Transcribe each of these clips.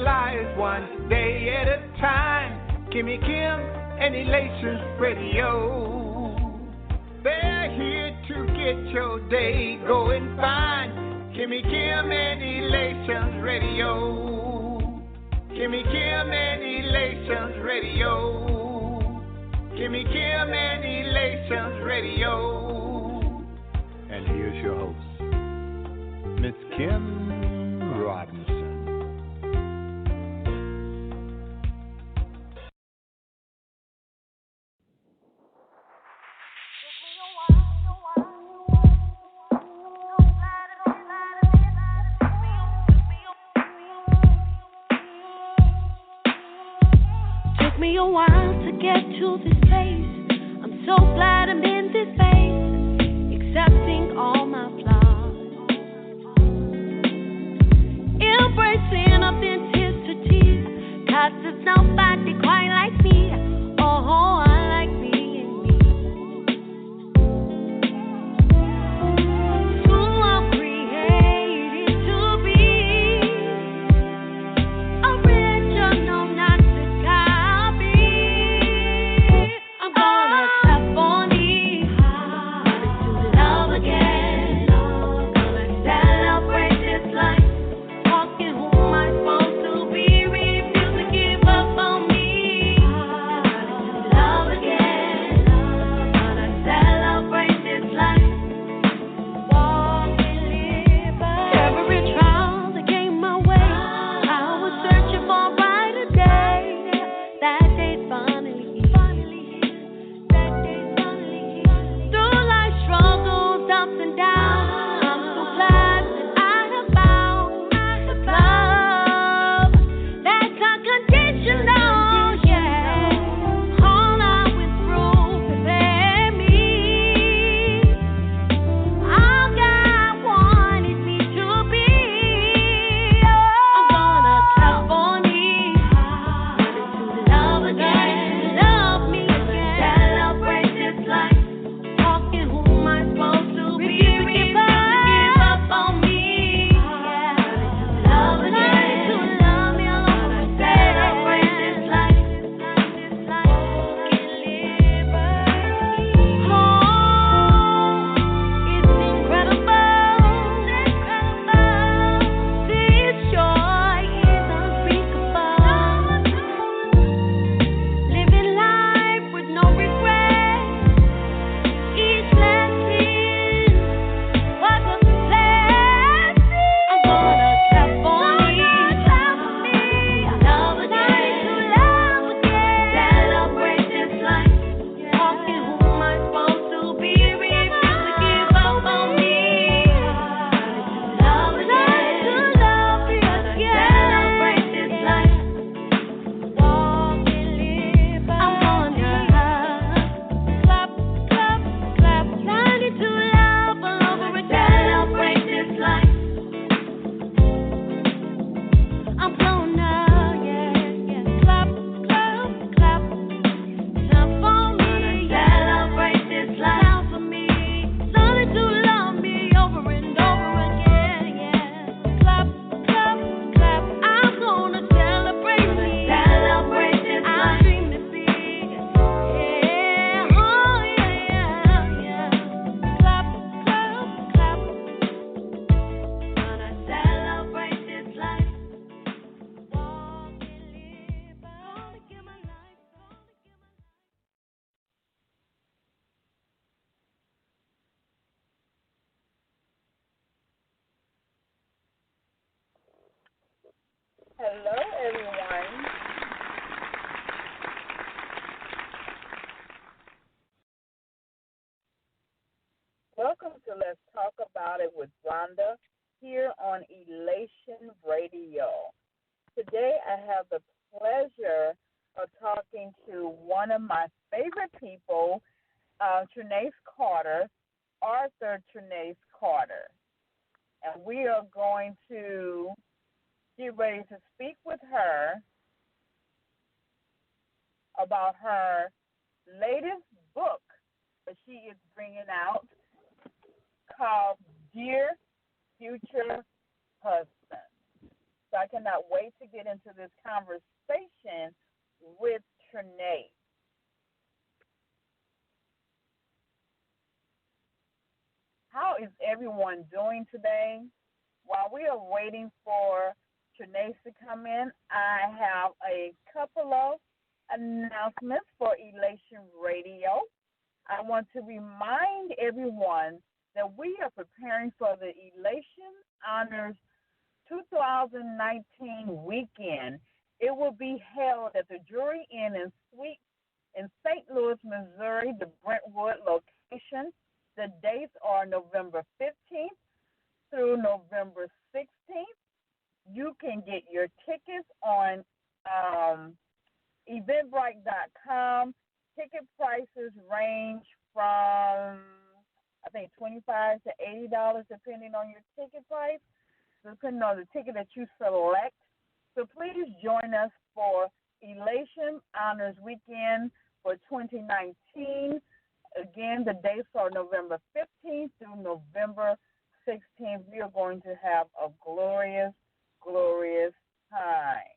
lives one day at a time. Kimmy Kim and Elations Radio. They're here to get your day going fine. Kimmy Kim and Elations Radio. Kimmy Kim and Elations Radio. Kimmy Kim and Elations Radio. And here's your host, Miss Kim Robinson. Took me a while to get to this place. I'm so glad I'm in this space, accepting all my flaws, embracing authenticity, 'cause there's nobody quite like me. Oh, I like being me. Who I'm created to be, original, not to copy. I'm gonna clap for me, to love again. Gonna celebrate this life, walking who am I supposed to be, refuse to give up on me. Love again, gonna celebrate this life, walk and live. Every trial that came my way, I was searching for a brighter day. That day's finally here. Through life's struggles, ups and downs, I'm so glad that I have found the love that's unconditional. Yeah, all I went through prepared me. All God wanted me to be. I'm gonna clap for me, to love again, love me again, celebrate this life, walking who am I supposed to be, refuse to give up on me. Love again, to love me alone, celebrate this life, get liberty. Oh, it's incredible. This joy is unspeakable. Living life with no regrets. Each blessing was a blessing. I'm gonna clap for me, love again, celebrate this life, walking who am I supposed to be, refuse to give up on me. Love again, celebrate this life, walk and live. I'm gonna clap, clap, clap, learning to love all over again, celebrate this life. I'm gonna, clap, clap, clap, clap for me, celebrate this life for me, learning to love me over and over again, clap, clap, clap. I'm gonna celebrate me, celebrate this life. I dream to see, clap, clap, clap. Gonna celebrate this life, walk and live. Gonna give my life, Hello, everyone. Welcome to Let's Talk About It with Rhonda here on Elation Radio. Today I have the pleasure of talking to one of my favorite people, Trinace Carter, Arthur Trinace Carter. And we are going to get ready to speak with her about her latest book that she is bringing out called Dear Future Husband. So I I cannot wait to get into this conversation with Trinae. How is everyone doing today? While we are waiting for Trinae to come in, I have a couple of announcements for Elation Radio. I want to remind everyone that we are preparing for the Elation Honors 2019 weekend. It will be held at the Drury Inn and Suites in St. Louis, Missouri, the Brentwood location. The dates are November 15th through November 16th. You can get your tickets on Eventbrite.com. Ticket prices range from, I think, $25 to $80, depending on your ticket price, depending on the ticket that you select. So please join us for Elation Honors Weekend for 2019. Again, the dates are November 15th through November 16th. We are going to have a glorious, glorious time.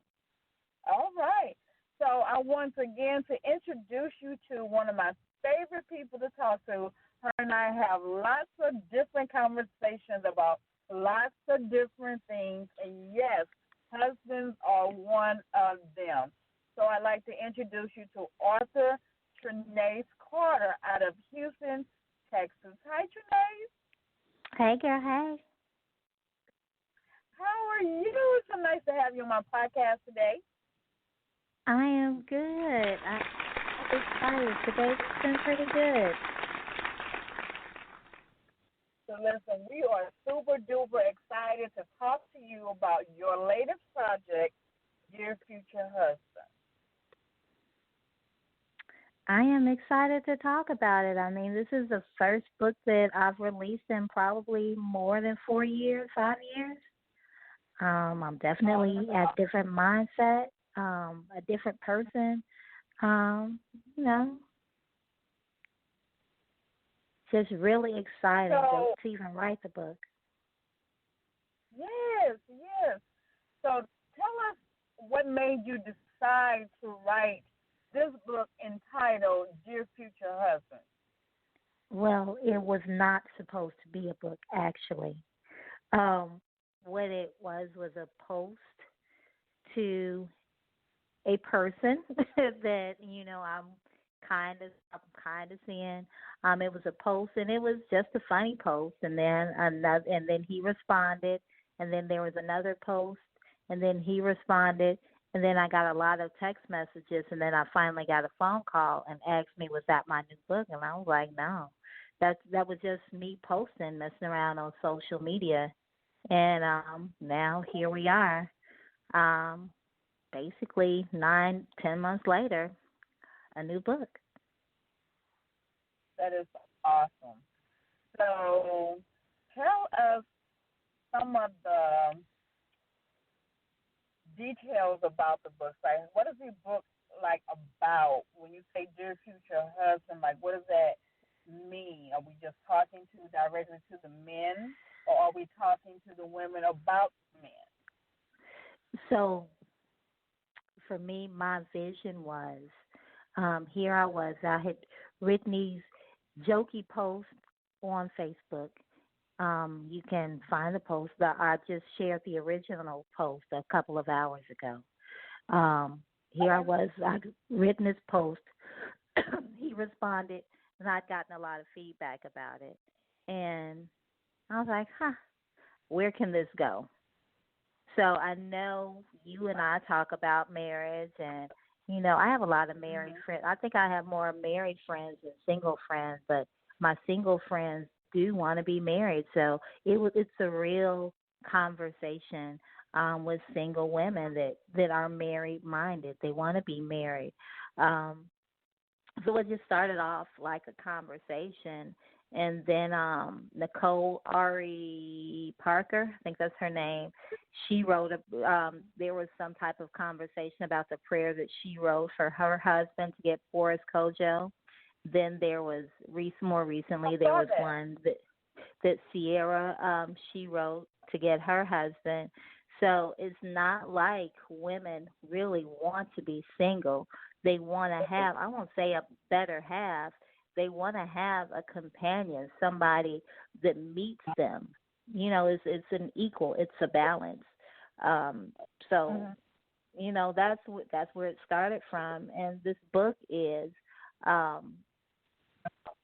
All right. So I want again to introduce you to one of my favorite people to talk to. Her and I have lots of different conversations about lots of different things. And yes, husbands are one of them. So I'd like to introduce you to author Trinae Carter out of Houston, Texas. Hi, Trinae. Hey, girl, hey. How are you? It's so nice to have you on my podcast today. I am good. I'm excited. Today's been pretty good. So listen, we are super duper excited to talk to you about your latest project, Dear Future Husband. I am excited to talk about it. I mean, this is the first book that I've released in probably more than 4 years, 5 years. I'm definitely a different mindset, a different person. You know, just really exciting to even write the book. Yes, yes. So tell us what made you decide to write this book entitled Dear Future Husband. Well, it was not supposed to be a book, actually. What it was a post to a person that I'm kind of seeing. It was a post, and it was just a funny post, and then he responded, and then there was another post, and then he responded, and then I got a lot of text messages, and then I finally got a phone call and asked me, was that my new book? And I was like, no, that was just me posting, messing around on social media. And now here we are, basically 9-10 months later, a new book. That is awesome. So tell us some of the details about the book. Like, what is the book like about? When you say Dear Future Husband, like, what does that mean? Are we just talking directly to the men, or are we talking to the women about men? So for me, my vision was, I had written these jokey posts on Facebook. You can find the post. I just shared the original post a couple of hours ago. I'd written this post. He responded, and I'd gotten a lot of feedback about it. And I was like, where can this go? So I know you and I talk about marriage, and, I have a lot of married friends. I think I have more married friends than single friends, but my single friends do want to be married. So it's a real conversation with single women that are married-minded. They want to be married. So it just started off like a conversation. And then Nicole Ari Parker, I think that's her name, she wrote, there was some type of conversation about the prayer that she wrote for her husband to get Boris Kojo. Then there was, more recently, there was one that Sierra, she wrote to get her husband. So it's not like women really want to be single. They want to have, I won't say a better half, they want to have a companion, somebody that meets them. It's an equal, it's a balance. Um, so that's where it started from. And this book is um,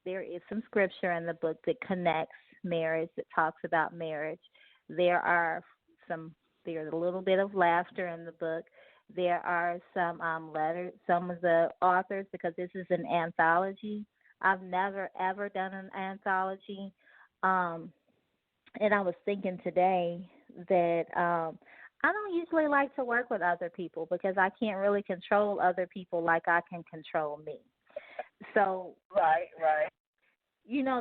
there is some scripture in the book that connects marriage, that talks about marriage. There are some there's a little bit of laughter in the book. There are some letters, some of the authors, because this is an anthology. I've never ever done an anthology. Um, and I was thinking today that I don't usually like to work with other people because I can't really control other people like I can control me. So, Right.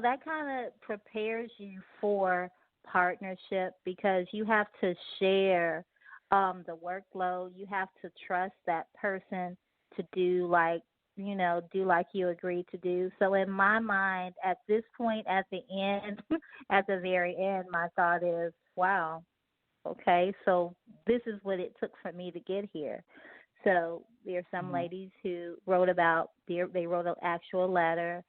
that kind of prepares you for partnership because you have to share the workload. You have to trust that person to do like you agreed to do. So in my mind, at this point, at the end, at the very end, my thought is, wow, okay, so this is what it took for me to get here. So there are some ladies who they wrote an actual letter.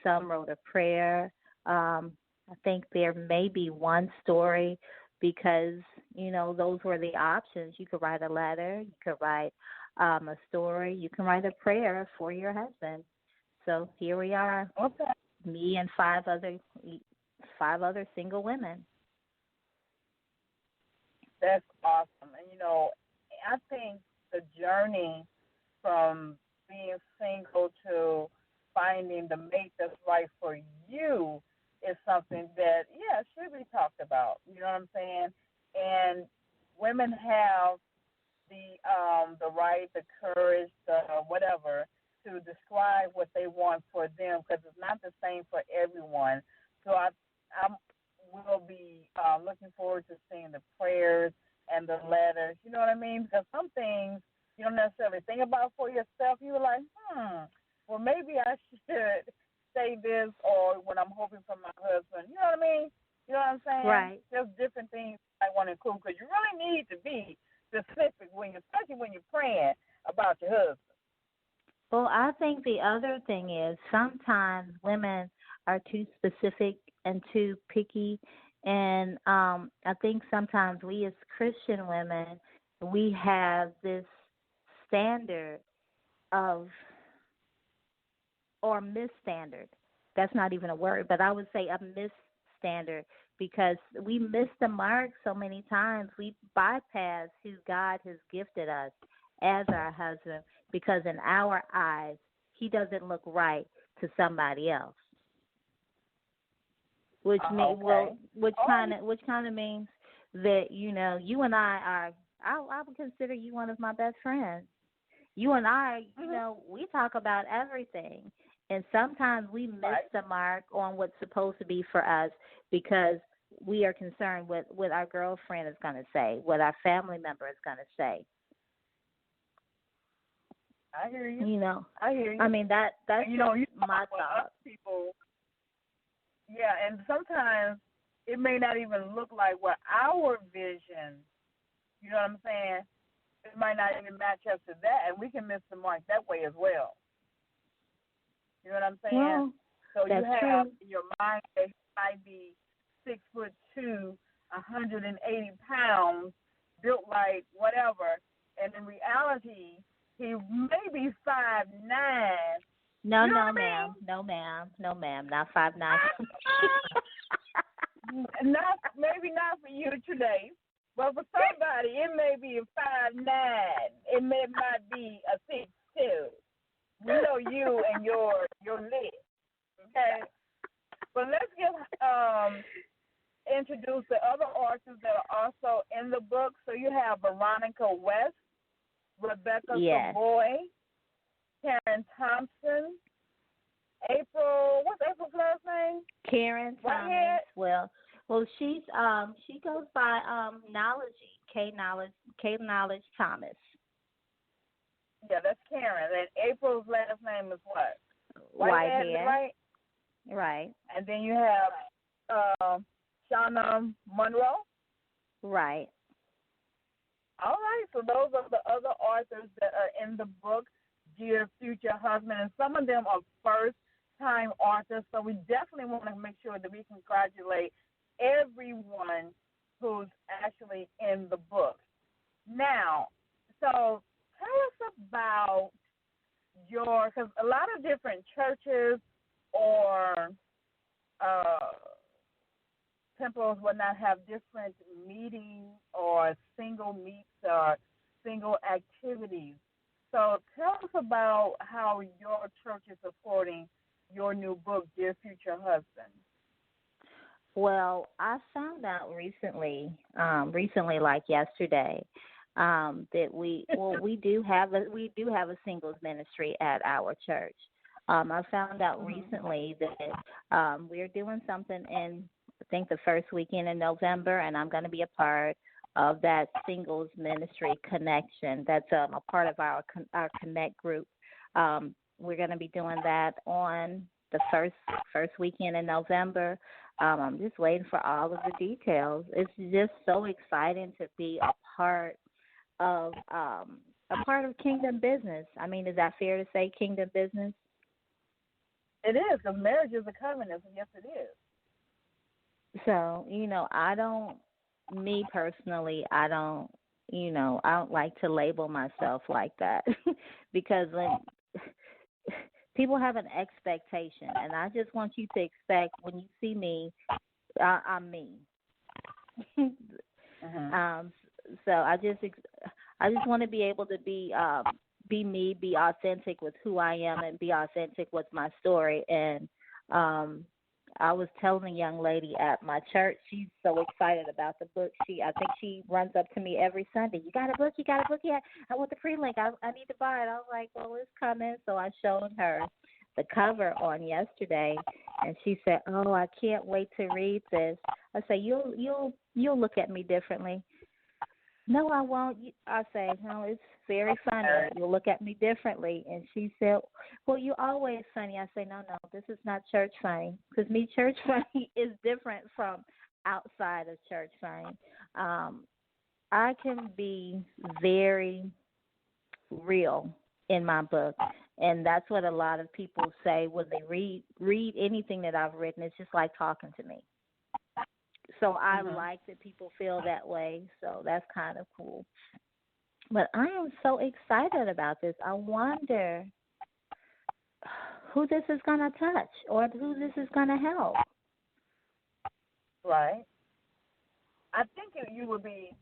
Some wrote a prayer. I think there may be one story because, those were the options. You could write a letter, you could write a story, you can write a prayer for your husband. So here we are, Okay. me and five other single women. That's awesome. And I think the journey from being single to finding the mate that's right for you is something that, should be talked about. You know what I'm saying? And women have the right, the courage, the whatever to describe what they want for them because it's not the same for everyone. So I will be looking forward to seeing the prayers and the letters. You know what I mean? Because some things you don't necessarily think about for yourself. You're like, well, maybe I should say this or when I'm hoping for my husband. You know what I mean? You know what I'm saying? Right. There's different things I want to include because you really need to be specific especially when you're praying about your husband. Well, I think the other thing is sometimes women are too specific and too picky. And I think sometimes we as Christian women, we have this standard of, or misstandard. That's not even a word, but I would say a misstandard because we miss the mark so many times. We bypass who God has gifted us as our husband because in our eyes, he doesn't look right to somebody else. Which kind of means that you and I would consider you one of my best friends. You and I, we talk about everything, and sometimes we miss the mark on what's supposed to be for us because we are concerned with what our girlfriend is going to say, what our family member is going to say. I hear you. I hear you. I mean that's my thought. People. Yeah, and sometimes it may not even look like what our vision, you know what I'm saying? It might not even match up to that, and we can miss the mark that way as well. You know what I'm saying? Well, so you have true. in your mind that he might be 6'2", 180 pounds, built like whatever, and in reality, he may be 5'9". No, you know no, ma'am. No, ma'am. No, ma'am. Not 5'9". Maybe not for you today, but for somebody, it may be a 5'9". It might be a 6'2". We know you and your list, okay? But let's introduce the other authors that are also in the book. So you have Veronica West, Rebecca Savoy, Karen Thompson, what's April's last name? Karen Thomas. Well, she goes by Knowledge Thomas. Yeah, that's Karen. And April's last name is what? Whitehead. Right? Right. And then you have Shauna Monroe. Right. All right, so those are the other authors that are in the book, Dear Future Husband, and some of them are first-time authors, so we definitely want to make sure that we congratulate everyone who's actually in the book. Now, so tell us about because a lot of different churches or uh, temples would not have different meetings or single meets or single activities. So tell us about how your church is supporting your new book, Dear Future Husband. Well, I found out recently, like yesterday, that we do have a singles ministry at our church. I found out recently that we're doing something in, I think, the first weekend in November, and I'm going to be a part of that singles ministry connection. That's a part of our connect group. We're going to be doing that on the first weekend in November. I'm just waiting for all of the details. It's just so exciting to be a part of Kingdom Business. I mean, is that fair to say, Kingdom Business? It is, because marriage is a covenant. So yes, it is. So, me personally, I don't like to label myself like that because when people have an expectation, and I just want you to expect when you see me, I'm me. So I just want to be able to be me, be authentic with who I am, and be authentic with my story. And I was telling a young lady at my church, she's so excited about the book. I think she runs up to me every Sunday. You got a book? You got a book yet? I want the pre-link. I need to buy it. I was like, well, it's coming. So I showed her the cover on yesterday, and she said, oh, I can't wait to read this. I said, you'll look at me differently. No, I won't. I say, no, it's very funny. You'll look at me differently. And she said, well, you're always funny. I say, no, this is not church funny. Because me, church funny is different from outside of church funny. I can be very real in my book. And that's what a lot of people say when they read anything that I've written. It's just like talking to me. So I like that people feel that way, so that's kind of cool. But I am so excited about this. I wonder who this is going to touch or who this is going to help. Right. I think you would be,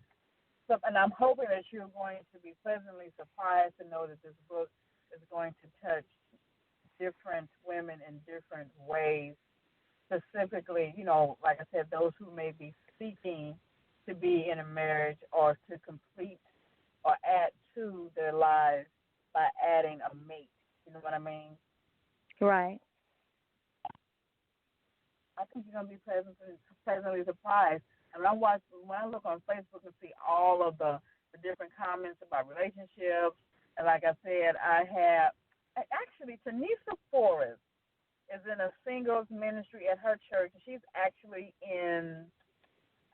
and I'm hoping that you're going to be pleasantly surprised to know that this book is going to touch different women in different ways. Specifically, like I said, those who may be seeking to be in a marriage or to complete or add to their lives by adding a mate. You know what I mean? Right. I think you're going to be pleasantly surprised. And when I look on Facebook and see all of the different comments about relationships, and like I said, actually, Tanisa Forrest is in a singles ministry at her church. She's actually in,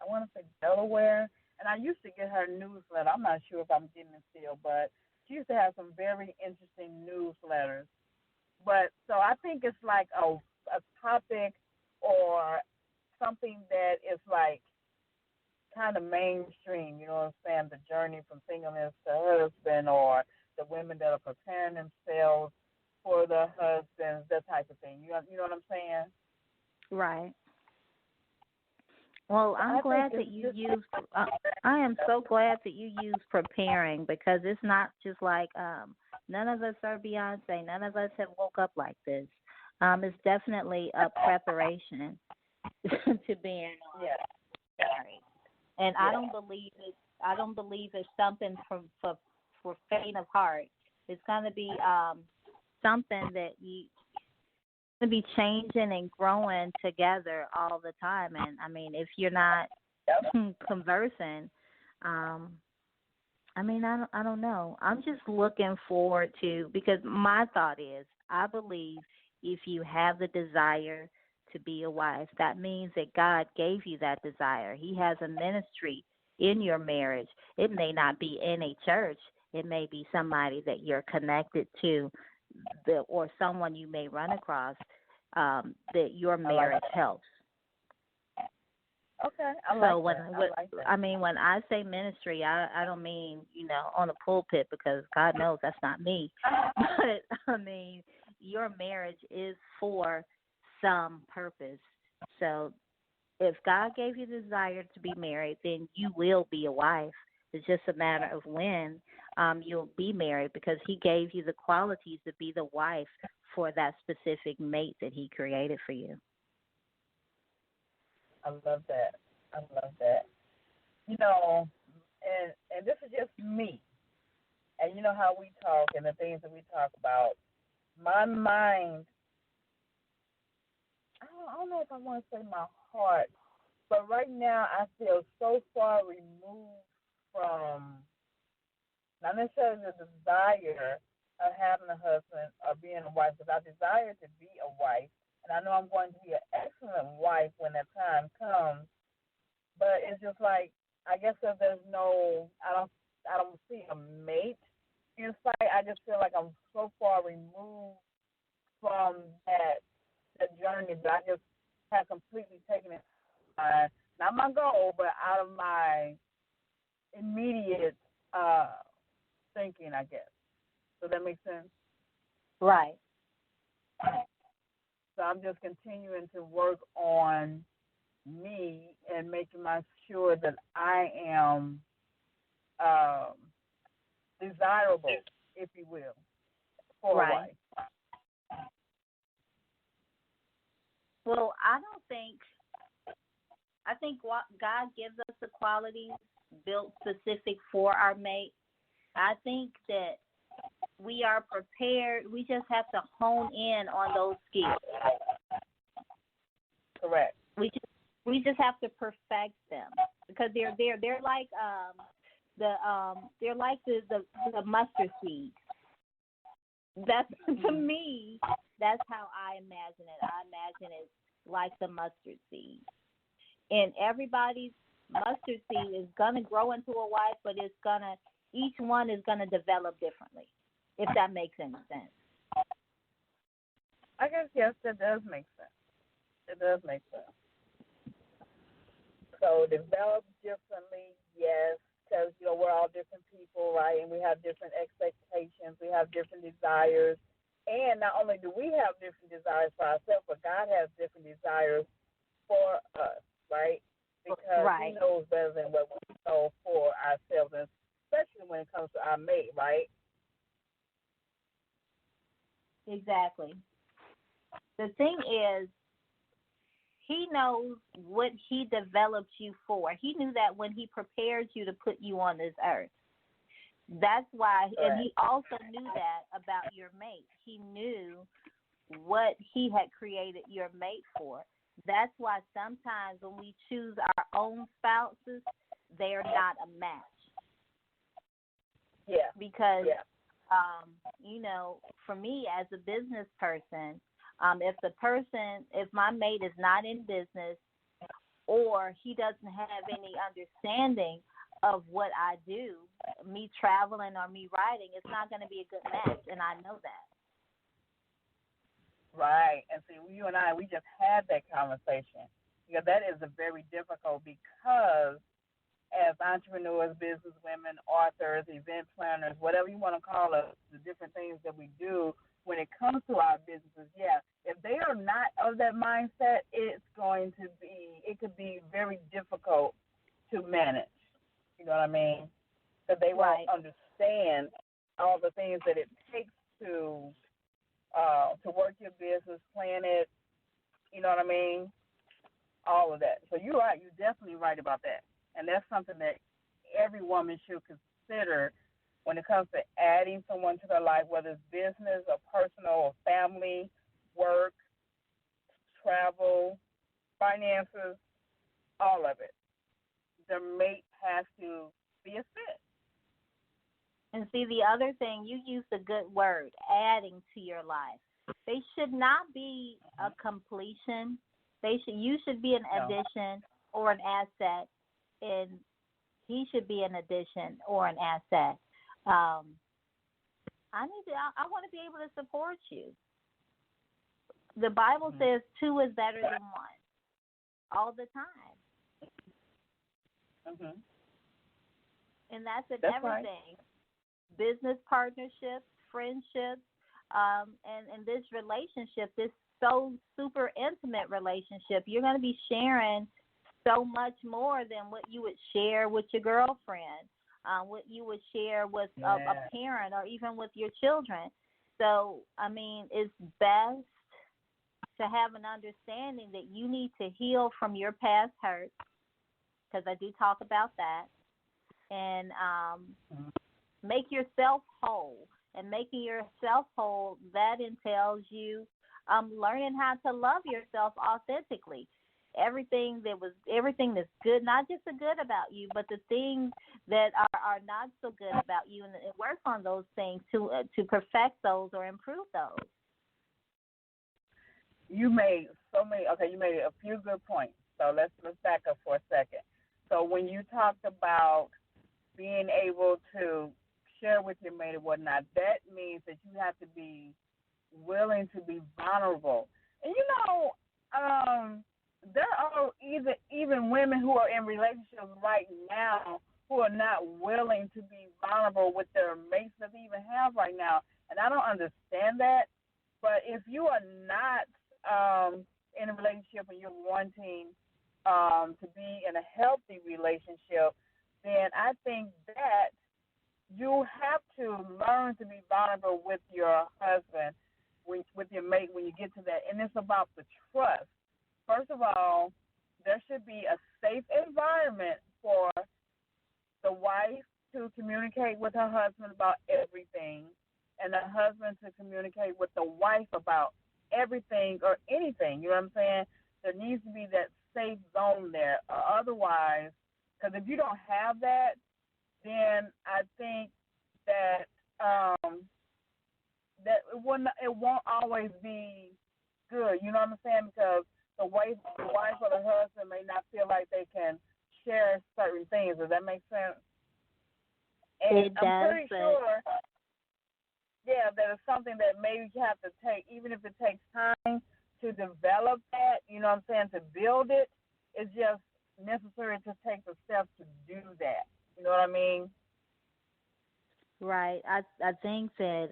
I want to say, Delaware. And I used to get her newsletter. I'm not sure if I'm getting it still, but she used to have some very interesting newsletters. But so I think it's like a topic or something that is like kind of mainstream, you know what I'm saying? The journey from singleness to husband, or the women that are preparing themselves for the husbands, that type of thing. You know what I'm saying? Right. Well, I'm glad that you used. I am so glad that you used preparing, because it's not just like none of us are Beyonce. None of us have woke up like this. It's definitely a preparation to being married, and I don't believe it. I don't believe it's something for faint of heart. It's going to be something that you to be changing and growing together all the time. And I mean, if you're not conversing, I don't know. I'm just looking forward to, because my thought is, I believe if you have the desire to be a wife, that means that God gave you that desire. He has a ministry in your marriage. It may not be in a church. It may be somebody that you're connected to, or someone you may run across that your marriage helps. Okay, I So like that. when I say ministry, I don't mean, on the pulpit, because God knows that's not me. But I mean, your marriage is for some purpose. So if God gave you the desire to be married, then you will be a wife. It's just a matter of when you'll be married, because he gave you the qualities to be the wife for that specific mate that he created for you. I love that. I love that. You know, and this is just me. And you know how we talk and the things that we talk about. My mind, I don't know if I want to say my heart, but right now I feel so far removed from not necessarily the desire of having a husband or being a wife, because I desire to be a wife, and I know I'm going to be an excellent wife when that time comes. But it's just like, I guess if there's no, I don't see a mate in sight. I just feel like I'm so far removed from that journey that I just have completely taken it. Not my goal, but out of my immediate thinking, I guess. Does that make sense? Right. So I'm just continuing to work on me and making sure that I am desirable, if you will, for a wife. Well, I think what God gives us the qualities built specific for our mate. I think that we are prepared. We just have to hone in on those skills. Correct. We just have to perfect them, because they're like they're like the mustard seed. That's, to me, that's how I imagine it. I imagine it's like the mustard seed. And everybody's mustard seed is gonna grow into a wife, but each one is gonna develop differently, if that makes any sense. I guess, yes, that does make sense. It does make sense. So develop differently, yes, because we're all different people, right? And we have different expectations, we have different desires, and not only do we have different desires for ourselves, but God has different desires for us, right? Because He knows better than what we know for ourselves, and especially when it comes to our mate, right? Exactly. The thing is, He knows what He developed you for. He knew that when He prepared you to put you on this earth. That's why, and He also knew that about your mate. He knew what He had created your mate for. That's why sometimes when we choose our own spouses, they are not a match. Yeah. Because, for me as a business person, if my mate is not in business, or he doesn't have any understanding of what I do, me traveling or me writing, it's not going to be a good match, and I know that. Right. And see, you and we just had that conversation. That is very difficult, because as entrepreneurs, business women, authors, event planners, whatever you want to call us, the different things that we do when it comes to our businesses, if they are not of that mindset, it could be very difficult to manage. You know what I mean? Because they won't understand all the things that it takes to work your business, plan it. You know what I mean? All of that. So you're right. You're definitely right about that. And that's something that every woman should consider when it comes to adding someone to their life, whether it's business or personal or family, work, travel, finances, all of it. Their mate has to be a fit. And see, the other thing, you used a good word, adding to your life. They should not be a completion. You should be an addition or an asset in he should be an addition or an asset. I want to be able to support you. The Bible says two is better than one all the time. Mm-hmm. And that's in That's everything. Right. Business partnerships, friendships, and this relationship, this so super intimate relationship, you're going to be sharing so much more than what you would share with your girlfriend, what you would share with a parent or even with your children. So, I mean, it's best to have an understanding that you need to heal from your past hurt, because I do talk about that, and make yourself whole. And making yourself whole, that entails you learning how to love yourself authentically. Everything that's good, not just the good about you, but the things that are not so good about you, and work on those things to perfect those or improve those. You made you made a few good points. So let's back up for a second. So when you talked about being able to share with your mate and whatnot, that means that you have to be willing to be vulnerable. And there are even women who are in relationships right now who are not willing to be vulnerable with their mates that they even have right now. And I don't understand that. But if you are not in a relationship and you're wanting to be in a healthy relationship, then I think that you have to learn to be vulnerable with your husband, with your mate when you get to that. And it's about the trust. First of all, there should be a safe environment for the wife to communicate with her husband about everything, and the husband to communicate with the wife about everything or anything. You know what I'm saying? There needs to be that safe zone there. Otherwise, because if you don't have that, then I think that that it won't always be good. You know what I'm saying? Because the wife or the husband may not feel like they can share certain things. Does that make sense? And it does. I'm pretty sure, that it's something that maybe you have to take, even if it takes time to develop that. You know what I'm saying? To build it, it's just necessary to take the steps to do that. You know what I mean? Right. I think that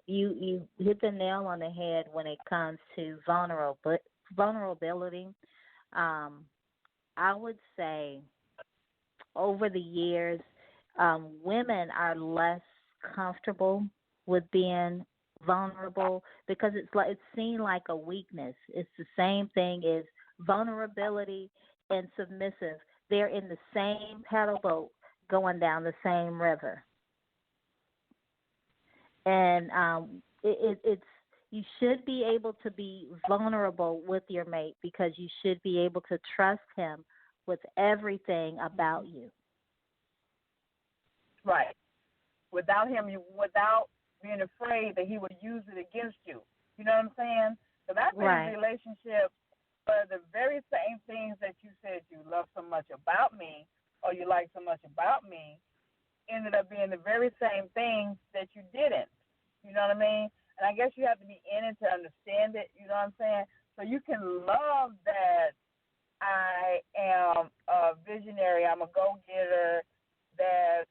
you hit the nail on the head when it comes to vulnerability. I would say over the years, women are less comfortable with being vulnerable because it's seen like a weakness. It's the same thing as vulnerability and submissive. They're in the same paddle boat going down the same river. And it's you should be able to be vulnerable with your mate because you should be able to trust him with everything about you. Right. Without being afraid that he would use it against you. You know what I'm saying? So that's in a relationship where the very same things that you said you love so much about me or you like so much about me ended up being the very same things that you didn't. You know what I mean? And I guess you have to be in it to understand it. You know what I'm saying? So you can love that I am a visionary, I'm a go-getter, that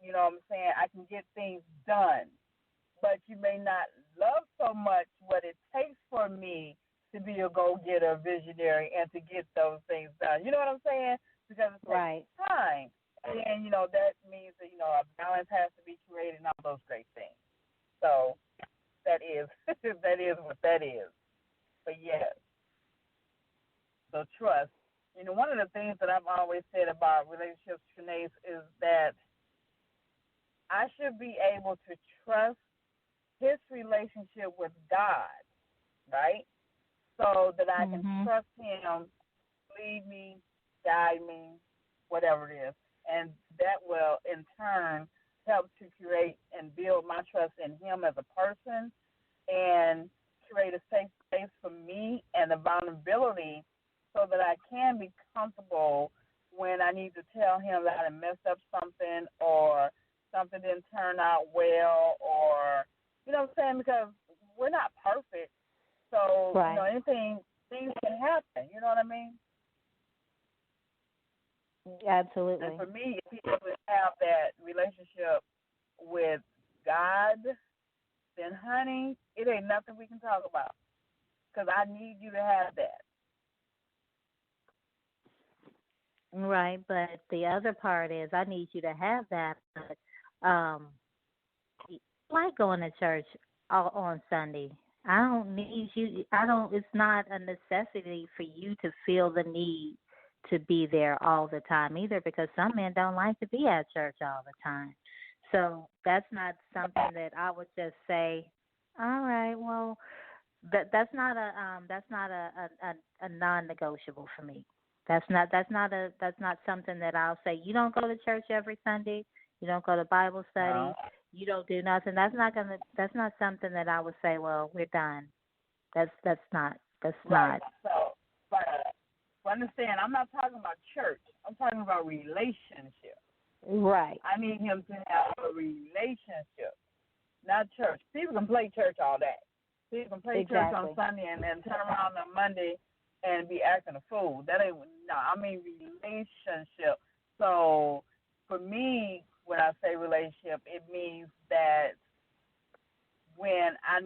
you know what I'm saying, I can get things done. But you may not love so much what it takes for me to be a go-getter, visionary, and to get those things done. You know what I'm saying? Because it takes time. And, that means that, a balance has to be created and all those great things. So that is that is what that is. But, yes. So trust. One of the things that I've always said about relationships, Trinace, is that I should be able to trust his relationship with God, right? So that I can trust him, lead me, guide me, whatever it is. And that will, in turn, help to create and build my trust in him as a person and create a safe space for me and the vulnerability so that I can be comfortable when I need to tell him that I messed up something or something didn't turn out well, or you know what I'm saying? Because we're not perfect, so Right. you know things can happen. You know what I mean? Absolutely. And for me, if he doesn't have that relationship with God, then honey, it ain't nothing we can talk about. Because I need you to have that. Right, but the other part is I need you to have that. But I like going to church on Sunday. I don't need you. I don't. It's not a necessity for you to feel the need to be there all the time either, because some men don't like to be at church all the time. So that's not something that I would just say. All right, well, that's not a non-negotiable for me. That's not something that I'll say. You don't go to church every Sunday. You don't go to Bible study. No. You don't do nothing. That's not something that I would say. Well, we're done. That's not. Right. So, but understand, I'm not talking about church. I'm talking about relationship. Right. I need him to have a relationship, not church. People can play church all day. People can play church on Sunday and then turn around on Monday and be acting a fool. That ain't no. I mean relationship. So for me, when I say relationship, it means that when I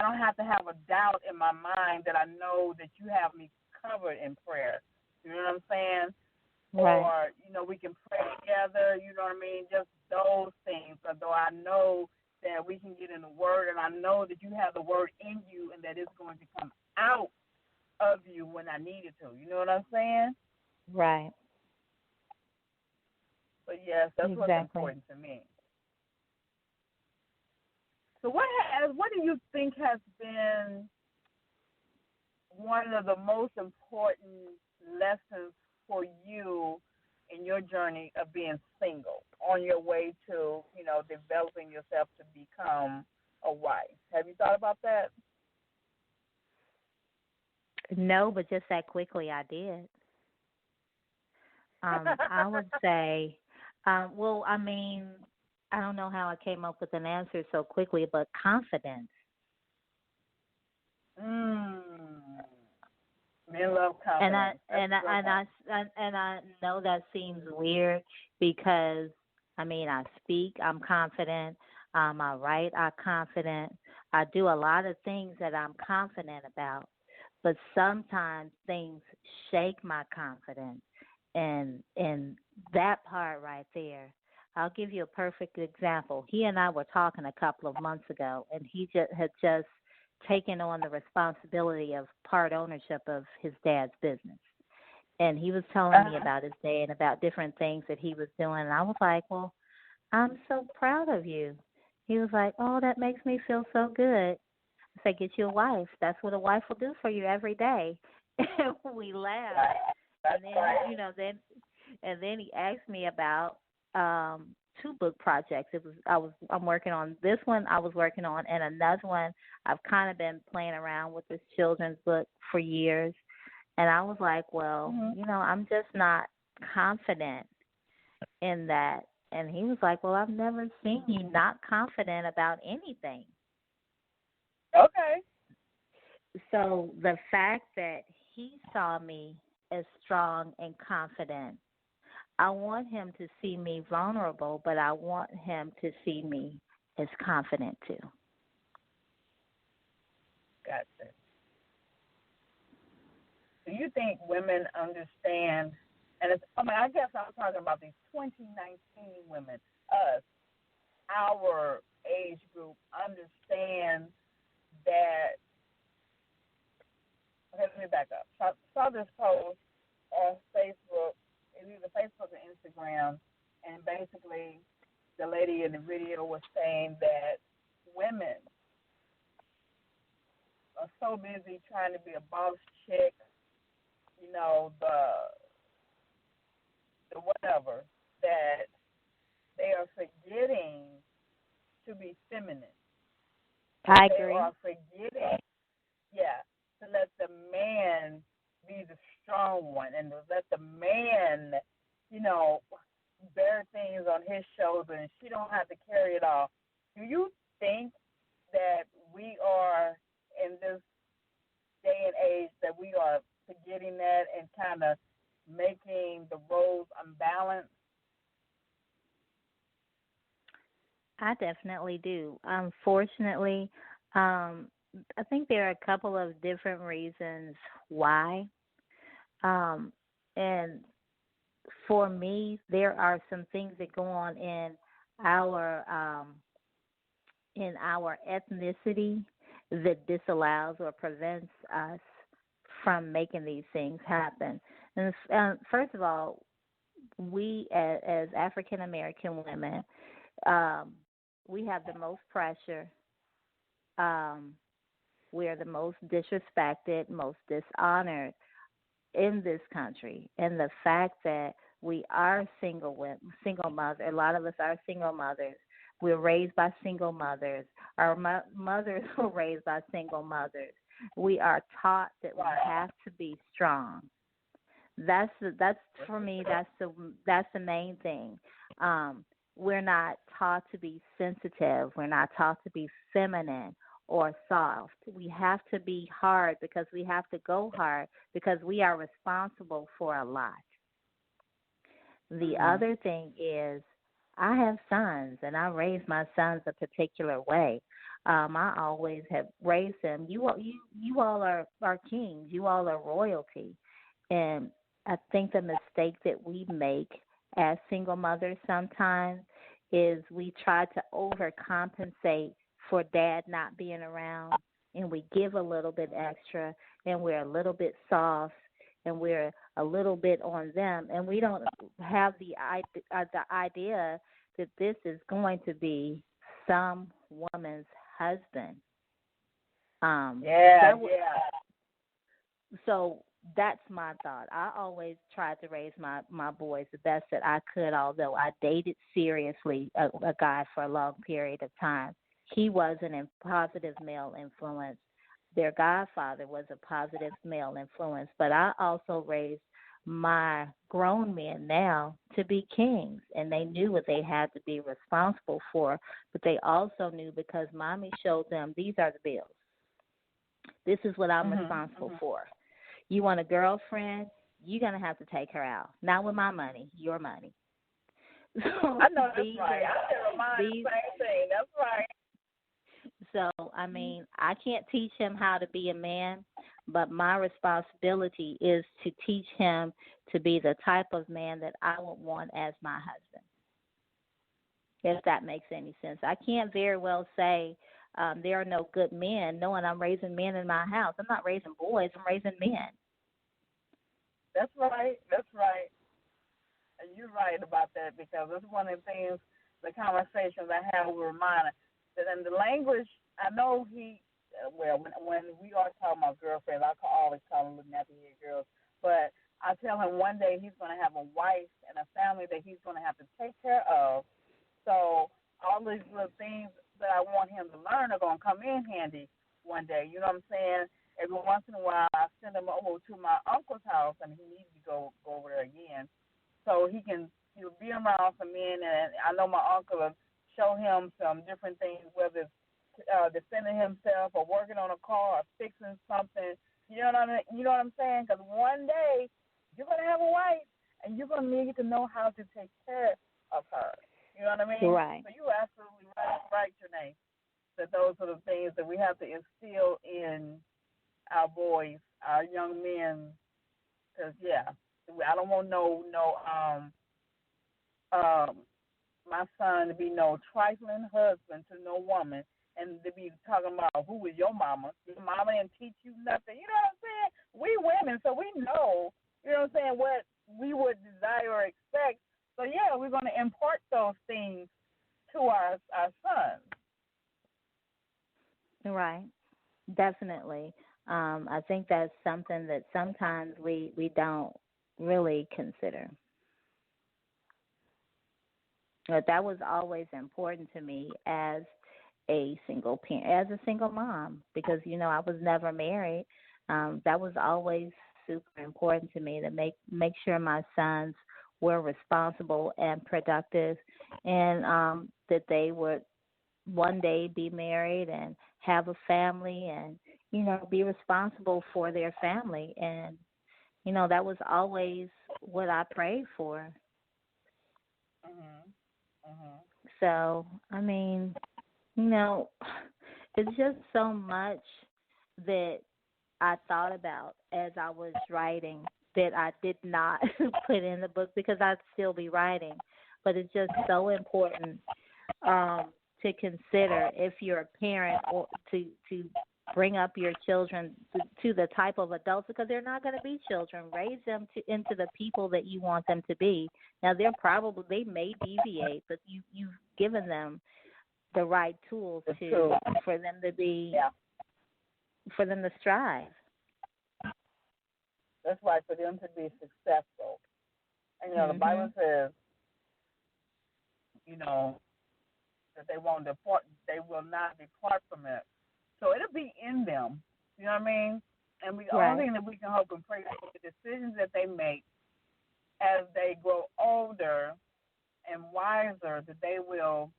don't have to have a doubt in my mind that I know that you have me covered in prayer. You know what I'm saying? Right. Or, you know, we can pray together, you know what I mean? Just those things. Although I know that we can get in the Word, and I know that you have the Word in you and that it's going to come out of you when I need it to. You know what I'm saying? Right. But, yes, that's what's important to me. So what do you think has been one of the most important lessons for you in your journey of being single on your way to, you know, developing yourself to become a wife? Have you thought about that? No, but just that quickly I did. I would say, well, I mean, I don't know how I came up with an answer so quickly, but confidence. Men love confidence. And I know that seems weird because I mean I speak, I'm confident. I write, I'm confident. I do a lot of things that I'm confident about, but sometimes things shake my confidence, and that part right there. I'll give you a perfect example. He and I were talking a couple of months ago, and he had just taken on the responsibility of part ownership of his dad's business. And he was telling me about his day and about different things that he was doing. And I was like, well, I'm so proud of you. He was like, oh, that makes me feel so good. I said, get you a wife. That's what a wife will do for you every day. And we laughed. And then, you know, then he asked me about two book projects. I'm working on this one I was working on, and another one I've kind of been playing around with this children's book for years. And I was like, well, you know, I'm just not confident in that. And he was like, well, I've never seen you not confident about anything. Okay. So the fact that he saw me as strong and confident, I want him to see me vulnerable, but I want him to see me as confident too. Gotcha. Do you think women understand, and I guess I'm talking about these 2019 women, us, our age group, understand that, okay, let me back up. Saw this post on Facebook, it's either Facebook or Instagram, and basically the lady in the video was saying that women are so busy trying to be a boss chick, you know, the whatever, that they are forgetting to be feminine. I agree. They are forgetting, to let the man be the strong one and to let the man you know, bear things on his shoulders and she don't have to carry it all. Do you think that we are in this day and age that we are forgetting that and kind of making the roles unbalanced? I definitely do. Unfortunately, um, I think there are a couple of different reasons why. Um, and for me, there are some things that go on our in our ethnicity that disallows or prevents us from making these things happen. And first of all, we as African American women, um, we have the most pressure. Um, we are the most disrespected, most dishonored in this country. And the fact that we are single mothers, a lot of us are single mothers. We're raised by single mothers. Our mothers were raised by single mothers. We are taught that we have to be strong. That's for me. That's the main thing. We're not taught to be sensitive. We're not taught to be feminine or soft. We have to be hard because we have to go hard because we are responsible for a lot. The other thing is, I have sons, and I raise my sons a particular way. I always have raised them. You all are kings. You all are royalty, and I think the mistake that we make as single mothers sometimes is we try to overcompensate for dad not being around, and we give a little bit extra, and we're a little bit soft, and we're a little bit on them, and we don't have the idea that this is going to be some woman's husband. Yeah, So that's my thought. I always tried to raise my boys the best that I could, although I dated seriously a guy for a long period of time. He wasn't a positive male influence. Their godfather was a positive male influence, but I also raised my grown men now to be kings, and they knew what they had to be responsible for, but they also knew because mommy showed them these are the bills. This is what I'm responsible for. You want a girlfriend, you're going to have to take her out. Not with my money, your money. So I know that's right. I never mind the same thing. That's right. So, I mean, I can't teach him how to be a man, but my responsibility is to teach him to be the type of man that I would want as my husband, if that makes any sense. I can't very well say there are no good men, knowing I'm raising men in my house. I'm not raising boys, I'm raising men. That's right. That's right. And you're right about that because that's one of the things, the conversations I have with Rhonda, that in the language, I know when we are talking about girlfriends, I always call them looking after your girls, but I tell him one day he's going to have a wife and a family that he's going to have to take care of. So all these little things that I want him to learn are going to come in handy one day. You know what I'm saying? Every once in a while, I send him over to my uncle's house, and he needs to go over there again, so he'll be around some men, and I know my uncle will show him some different things, whether it's defending himself or working on a car or fixing something. You know what I mean? You know what I'm saying? Because one day you're gonna have a wife, and you're gonna need to know how to take care of her. You know what I mean? Right. So you're absolutely right, Janae. That those are the things that we have to instill in our boys, our young men. Because I don't want um my son to be no trifling husband to no woman and to be talking about who is your mama. Your mama didn't teach you nothing. You know what I'm saying? We women, so we know, you know what I'm saying, what we would desire or expect. So we're gonna impart those things to our sons. Right. Definitely. I think that's something that sometimes we don't really consider. But that was always important to me as a single parent, as a single mom, because I was never married. That was always super important to me to make sure my sons were responsible and productive, and that they would one day be married and have a family and, be responsible for their family. And, that was always what I prayed for. Mhm. Mhm. So, I mean, you know, it's just so much that I thought about as I was writing that I did not put in the book because I'd still be writing. But it's just so important to consider if you're a parent or to bring up your children to the type of adults, because they're not going to be children. Raise them into the people that you want them to be. Now they may deviate, but you've given them the right tools for them to be for them to strive. That's right, for them to be successful. And the Mm-hmm. Bible says, you know, that they won't depart, they will not depart from it. So it'll be in them. You know what I mean? And the only thing that we can hope and pray for the decisions that they make as they grow older and wiser, that they will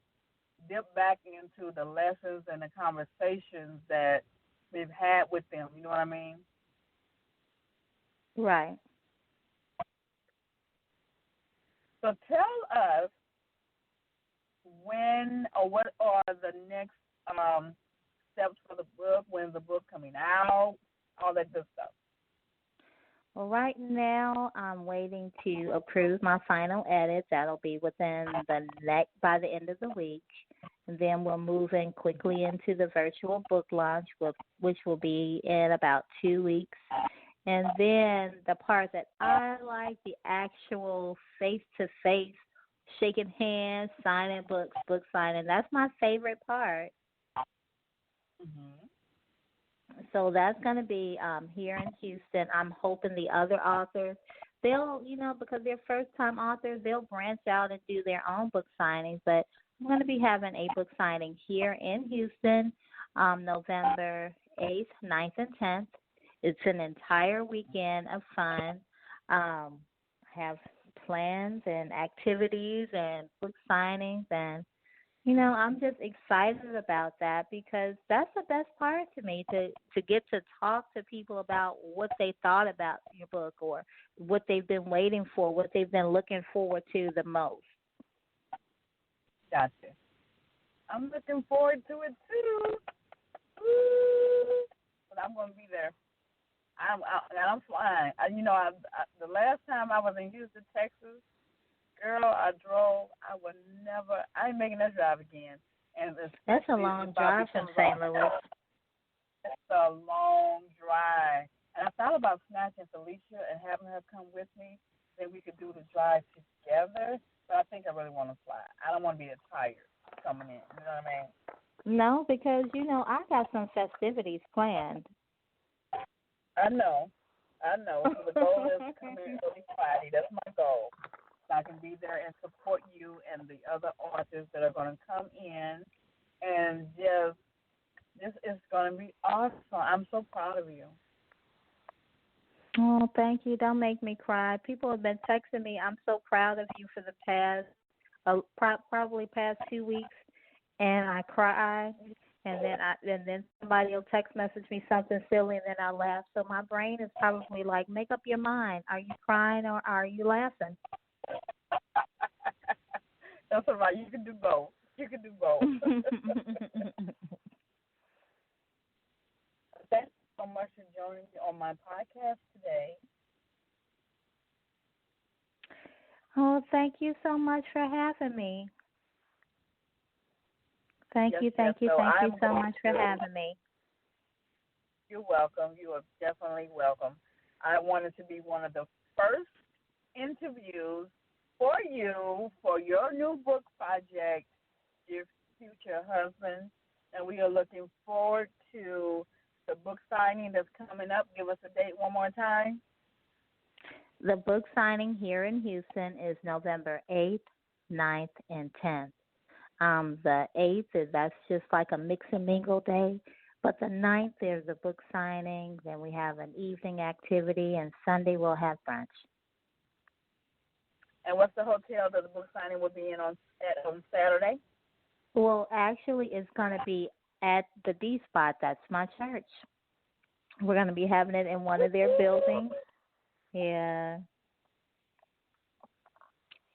dip back into the lessons and the conversations that we've had with them. You know what I mean? Right. So tell us when or what are the next steps for the book, when's the book coming out, all that good stuff. Well, right now I'm waiting to approve my final edit. That'll be within by the end of the week. And then we're moving quickly into the virtual book launch, which will be in about 2 weeks. And then the part that I like, the actual face-to-face, shaking hands, signing books, book signing, that's my favorite part. Mm-hmm. So that's going to be here in Houston. I'm hoping the other authors, they'll, because they're first-time authors, they'll branch out and do their own book signings. But I'm going to be having a book signing here in Houston November 8th, 9th, and 10th. It's an entire weekend of fun. I have plans and activities and book signings, and I'm just excited about that because that's the best part to me, to get to talk to people about what they thought about your book or what they've been waiting for, what they've been looking forward to the most. Gotcha. I'm looking forward to it too. Woo! But I'm going to be there. I'm flying. The last time I was in Houston, Texas, girl, I drove. I ain't making that drive again. And that's a long drive from St. Louis. It's a long drive. And I thought about snatching Felicia and having her come with me. Then we could do the drive together. But I think I really want to fly. I don't want to be tired coming in. You know what I mean? No, because, I got some festivities planned. I know. So the goal is to come in early Friday. That's my goal. So I can be there and support you and the other authors that are going to come in. And this is going to be awesome. I'm so proud of you. Oh, thank you. Don't make me cry. People have been texting me. I'm so proud of you for the past, probably past 2 weeks, and I cry, and then somebody will text message me something silly, and then I laugh. So my brain is probably like, make up your mind. Are you crying or are you laughing? That's all right. You can do both. Thanks so much for joining me on my podcast today. Oh, thank you so much for having me. Thank you so much for having me. You're welcome. You are definitely welcome. I wanted to be one of the first interviews for you for your new book project, Your Future Husband. And we are looking forward to the book signing that's coming up. Give us a date one more time. The book signing here in Houston is November 8th, 9th, and 10th. The 8th, that's just like a mix and mingle day. But the 9th, there's a book signing. Then we have an evening activity, and Sunday we'll have brunch. And what's the hotel that the book signing will be in on Saturday? Well, actually, it's going to be at the D Spot. That's my church. We're going to be having it in one of their buildings. Yeah.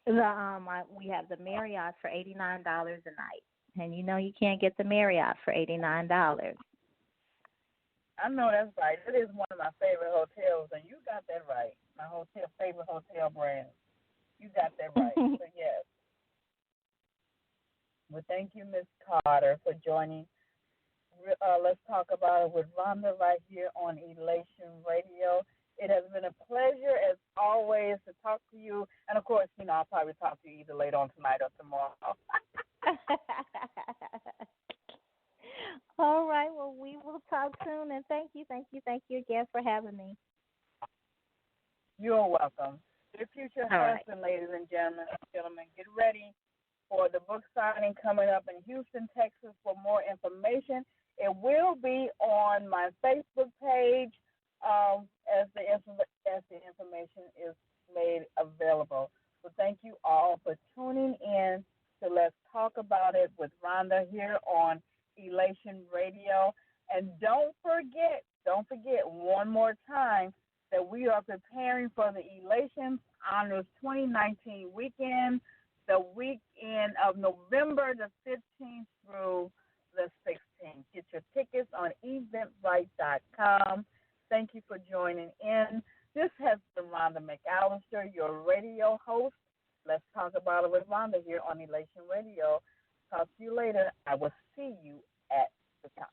We have the Marriott for $89 a night, and you know you can't get the Marriott for $89. I know that's right. It is one of my favorite hotels, and you got that right. My favorite hotel brand. You got that right. So yes. Well, thank you, Miss Carter, for joining. Let's talk about it with Rhonda right here on Elation Radio. It has been a pleasure, as always, to talk to you. And, of course, I'll probably talk to you either later on tonight or tomorrow. All right. Well, we will talk soon. And thank you again for having me. You're welcome. Your future All husband, ladies and gentlemen, get ready for the book signing coming up in Houston, Texas. For more information, it will be on my Facebook page as the information is made available. So thank you all for tuning in to Let's Talk About It with Rhonda here on Elation Radio. And don't forget one more time that we are preparing for the Elation Honors 2019 weekend, the weekend of November the 15th through the 16th. Get your tickets on eventbrite.com. Thank you for joining in. This has been Rhonda McAllister, your radio host. Let's talk about it with Rhonda here on Elation Radio. Talk to you later. I will see you at the top.